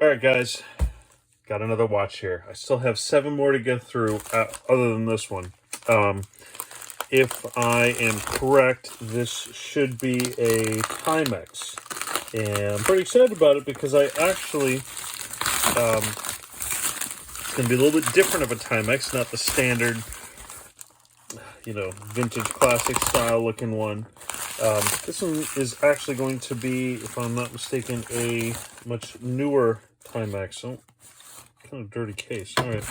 Alright guys, got another watch here. I still have 7 more to get through other than this one. If I am correct, this should be a Timex. And I'm pretty excited about it because I actually, it's going to be a little bit different of a Timex, not the standard, vintage classic style looking one. This one is actually going to be, if I'm not mistaken, a much newer Timex. Oh, kind of dirty case. All right,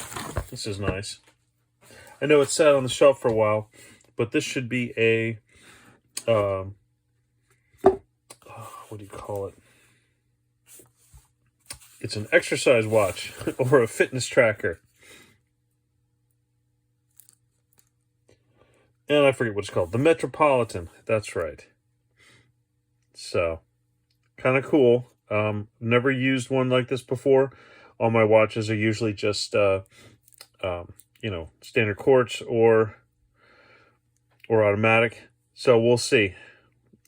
this is nice. I know it's sat on the shelf for a while, but this should be a, what do you call it? It's an exercise watch or a fitness tracker. And I forget what it's called. The Metropolitan. That's right. So, kind of cool. Never used one like this before. All my watches are usually just, standard quartz or automatic. So we'll see.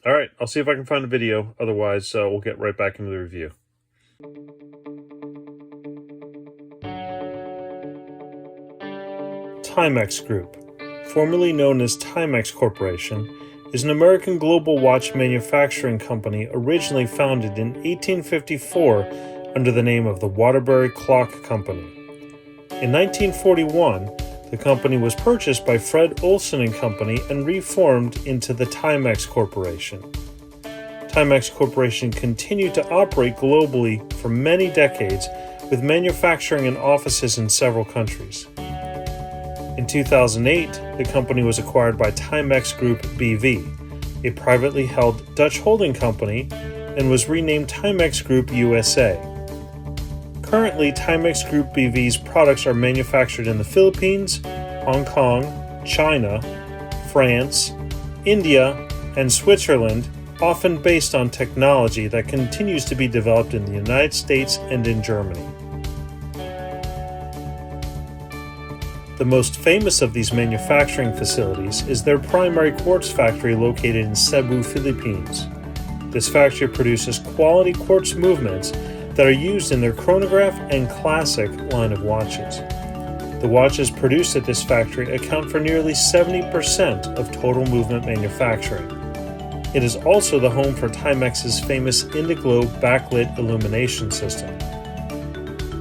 All right, I'll see if I can find a video. Otherwise, we'll get right back into the review. Timex Group, formerly known as Timex Corporation, is an American global watch manufacturing company originally founded in 1854 under the name of the Waterbury Clock Company. In 1941, the company was purchased by Fred Olson and Company and reformed into the Timex Corporation. Timex Corporation continued to operate globally for many decades with manufacturing and offices in several countries. In 2008, the company was acquired by Timex Group BV, a privately held Dutch holding company, and was renamed Timex Group USA. Currently, Timex Group BV's products are manufactured in the Philippines, Hong Kong, China, France, India, and Switzerland, often based on technology that continues to be developed in the United States and in Germany. The most famous of these manufacturing facilities is their primary quartz factory located in Cebu, Philippines. This factory produces quality quartz movements that are used in their chronograph and classic line of watches. The watches produced at this factory account for nearly 70% of total movement manufacturing. It is also the home for Timex's famous Indiglo backlit illumination system.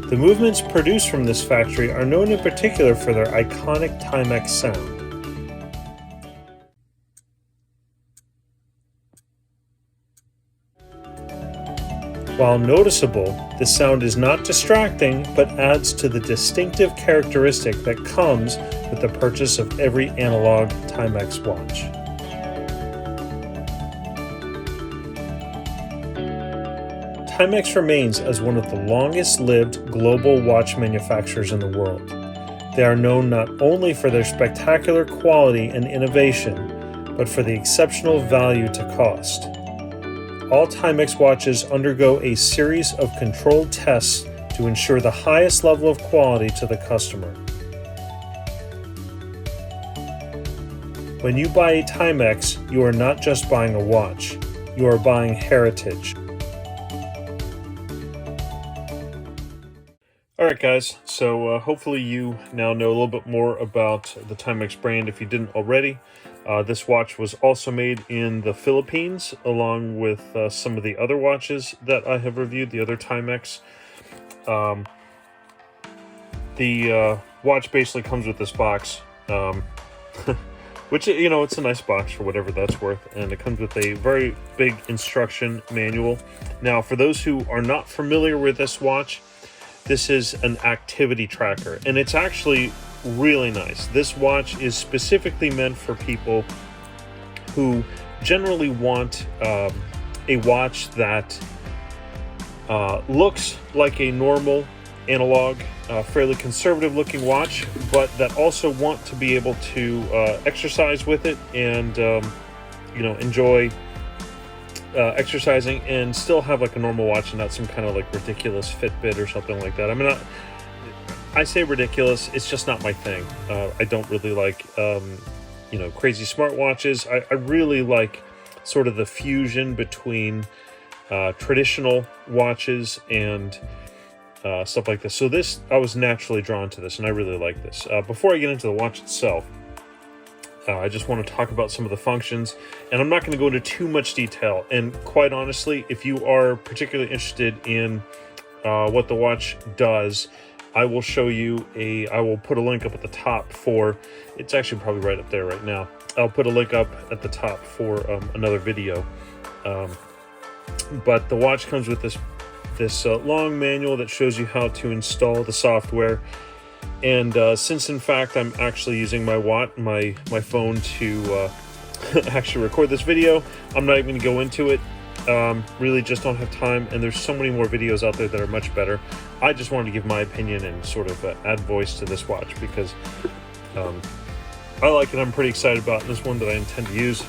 The movements produced from this factory are known in particular for their iconic Timex sound. While noticeable, the sound is not distracting but adds to the distinctive characteristic that comes with the purchase of every analog Timex watch. Timex remains as one of the longest-lived global watch manufacturers in the world. They are known not only for their spectacular quality and innovation, but for the exceptional value to cost. All Timex watches undergo a series of controlled tests to ensure the highest level of quality to the customer. When you buy a Timex, you are not just buying a watch, you are buying heritage. Alright guys, so hopefully you now know a little bit more about the Timex brand if you didn't already. This watch was also made in the Philippines along with some of the other watches that I have reviewed, the other Timex. The watch basically comes with this box, which, it's a nice box for whatever that's worth, and it comes with a very big instruction manual. Now, for those who are not familiar with this watch, this is an activity tracker, and it's actually really nice. This watch is specifically meant for people who generally want a watch that looks like a normal analog, fairly conservative looking watch, but that also want to be able to exercise with it and enjoy exercising and still have like a normal watch and not some kind of like ridiculous Fitbit or something like that. I mean, I say ridiculous, it's just not my thing. I don't really like crazy smartwatches. I really like sort of the fusion between traditional watches and stuff like this. So this, I was naturally drawn to this, and I really like this. Before I get into the watch itself, I just want to talk about some of the functions, and I'm not going to go into too much detail. And quite honestly, if you are particularly interested in what the watch does, I will show you I will put a link up at the top for, it's actually probably right up there right now. I'll put a link up at the top for another video. But the watch comes with this long manual that shows you how to install the software. And since in fact I'm actually using my phone to actually record this video, I'm not even going to go into it. Really just don't have time, and there's so many more videos out there that are much better. I just wanted to give my opinion and sort of add voice to this watch because I like it. I'm pretty excited about it. This one that I intend to use.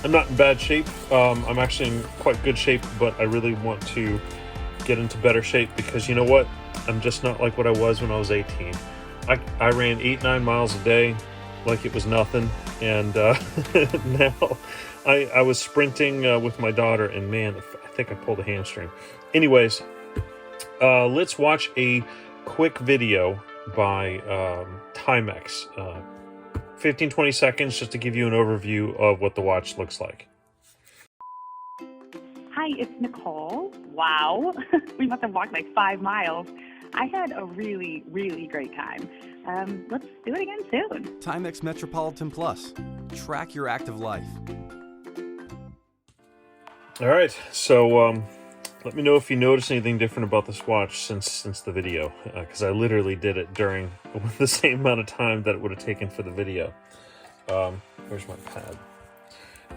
I'm not in bad shape. I'm actually in quite good shape, but I really want to get into better shape because you know what? I'm just not like what I was when I was 18. I ran 8-9 miles a day like it was nothing, and now I was sprinting with my daughter, and man, I think I pulled a hamstring. Anyways, let's watch a quick video by Timex. 15-20 seconds just to give you an overview of what the watch looks like. Hi, it's Nicole. Wow, we must have walked like 5 miles. I had a really, really great time. Let's do it again soon. Timex Metropolitan Plus. Track your active life. All right, so let me know if you notice anything different about this watch since the video, because I literally did it during the same amount of time that it would have taken for the video. Where's my pad?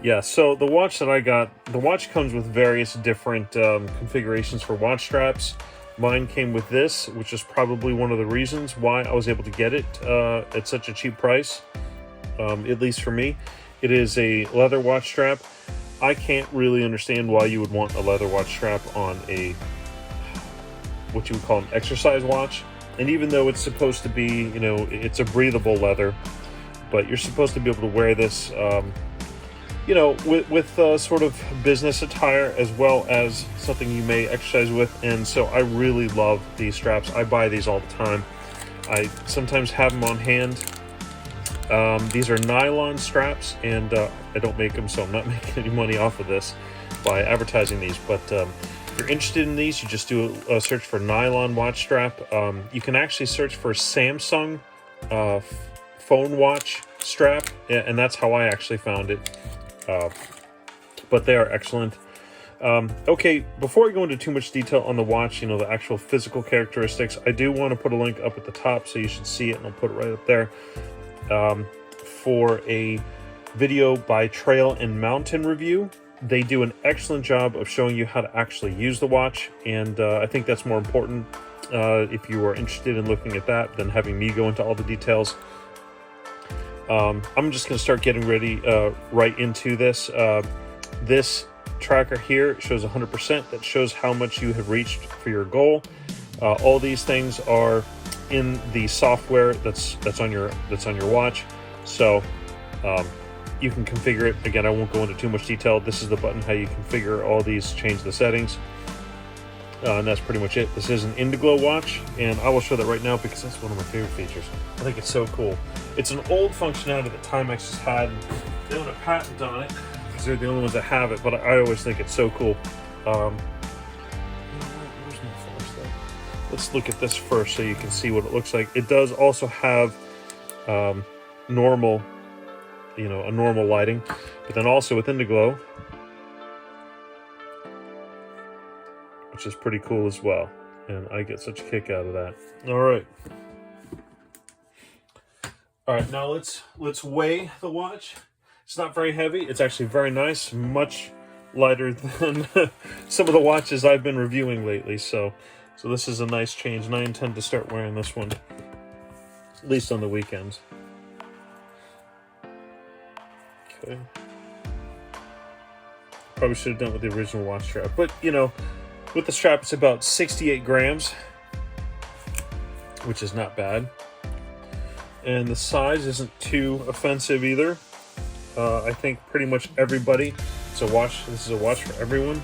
Yeah, so the watch that I got, the watch comes with various different configurations for watch straps. Mine came with this, which is probably one of the reasons why I was able to get it at such a cheap price, at least for me. It is a leather watch strap. I can't really understand why you would want a leather watch strap on a, what you would call an exercise watch. And even though it's supposed to be, you know, it's a breathable leather, but you're supposed to be able to wear this, you know, with sort of business attire as well as something you may exercise with. And so I really love these straps. I buy these all the time. I sometimes have them on hand. These are nylon straps, and I don't make them, so I'm not making any money off of this by advertising these. But if you're interested in these, you just do a search for nylon watch strap. You can actually search for Samsung phone watch strap, and that's how I actually found it. But they are excellent. Okay, before I go into too much detail on the watch, you know, the actual physical characteristics, I do want to put a link up at the top, so you should see it, and I'll put it right up there, for a video by Trail and Mountain Review. They do an excellent job of showing you how to actually use the watch, and I think that's more important if you are interested in looking at that than having me go into all the details. I'm just going to start getting ready right into this. This tracker here shows 100%. That shows how much you have reached for your goal. All these things are in the software that's on your watch, so you can configure it. Again, I won't go into too much detail. This is the button how you configure all these, change the settings, and that's pretty much it. This is an Indiglo watch, and I will show that right now because that's one of my favorite features. I think it's so cool. It's an old functionality that Timex has had. They own a patent on it because they're the only ones that have it, but I always think it's so cool. Where's my flashlight? Let's look at this first so you can see what it looks like. It does also have normal, you know, a normal lighting, but then also with Indiglo, which is pretty cool as well, and I get such a kick out of that. All right, now let's weigh the watch. It's not very heavy. It's actually very nice, much lighter than some of the watches I've been reviewing lately. So this is a nice change, and I intend to start wearing this one, at least on the weekends. Okay. Probably should have done it with the original watch strap, but you know, with the strap, it's about 68 grams, which is not bad. And the size isn't too offensive either. I think pretty much everybody, this is a watch for everyone.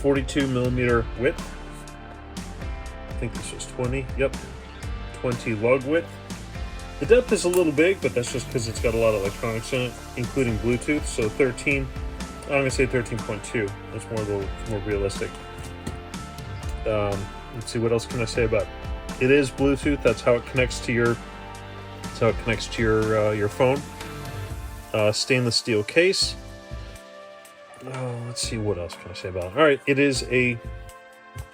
42mm width. I think this was 20. Yep, 20 lug width. The depth is a little big, but that's just because it's got a lot of electronics in it, including Bluetooth. So 13. I'm gonna say 13.2. That's more realistic. Let's see, what else can I say about it? It is Bluetooth. That's how it connects to your. That's how it connects to your phone. Stainless steel case. Let's see, what else can I say about it? All right, it is a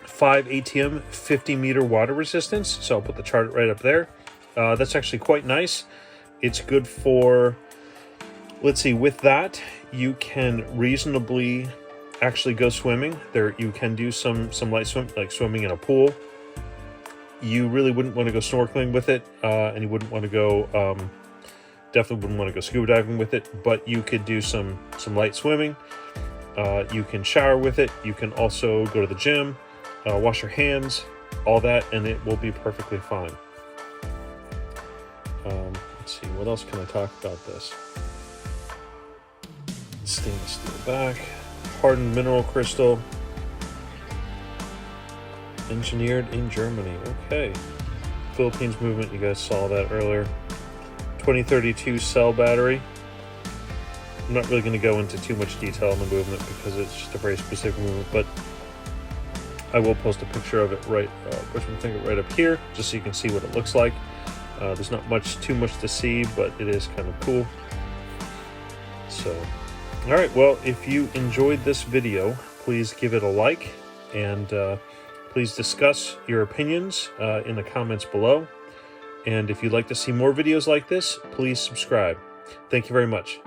5 ATM 50m water resistance. So I'll put the chart right up there. That's actually quite nice. It's good for. Let's see. With that, you can reasonably actually go swimming. There, you can do some light swim, like swimming in a pool. You really wouldn't want to go snorkeling with it, and you wouldn't want to go. Definitely wouldn't want to go scuba diving with it. But you could do some light swimming. You can shower with it. You can also go to the gym, wash your hands, all that, and it will be perfectly fine. Let's see, what else can I talk about this? Stainless steel back, hardened mineral crystal, engineered in Germany. Okay, Philippines movement, you guys saw that earlier. 2032 cell battery. I'm not really going to go into too much detail on the movement because it's just a very specific movement, but I will post a picture of it right up here, just so you can see what it looks like. There's not too much to see, but it is kind of cool. So, all right, well, if you enjoyed this video, please give it a like, and please discuss your opinions in the comments below. And if you'd like to see more videos like this, please subscribe. Thank you very much.